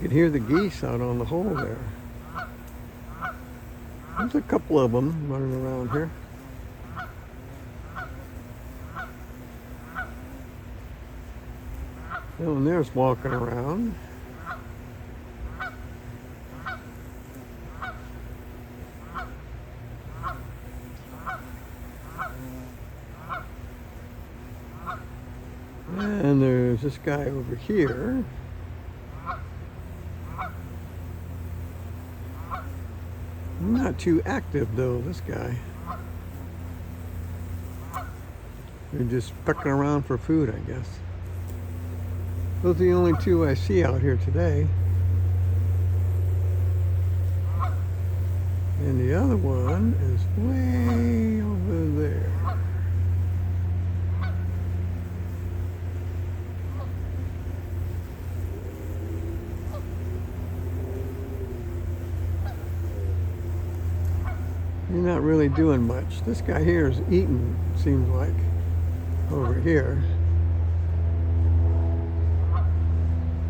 could hear the geese out on the hole there. There's a couple of them running around here. Oh, and there's walking around. And there's this guy over here. Not too active though, this guy. They're just pecking around for food, I guess. Those are the only two I see out here today. And the other one is way over there. You're not really doing much. This guy here is eating, seems like, over here.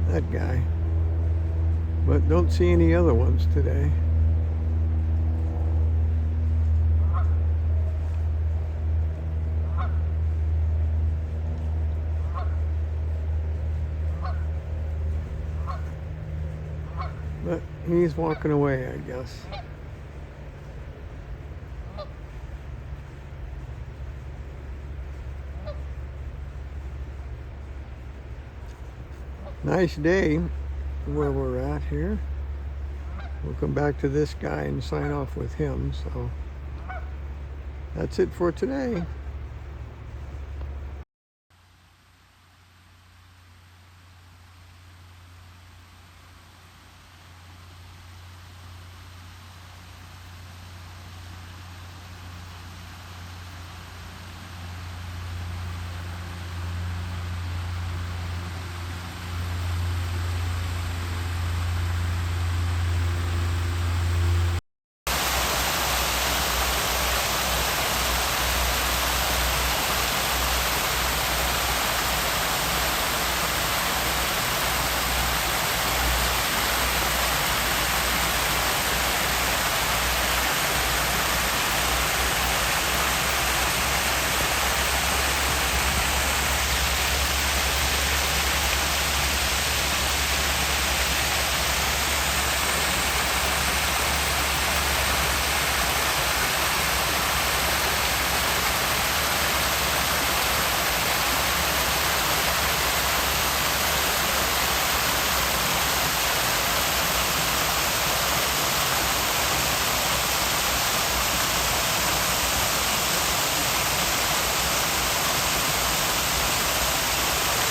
That guy. But don't see any other ones today. But he's walking away, I guess. Nice day where we're at here. We'll come back to this guy and sign off with him. So that's it for today.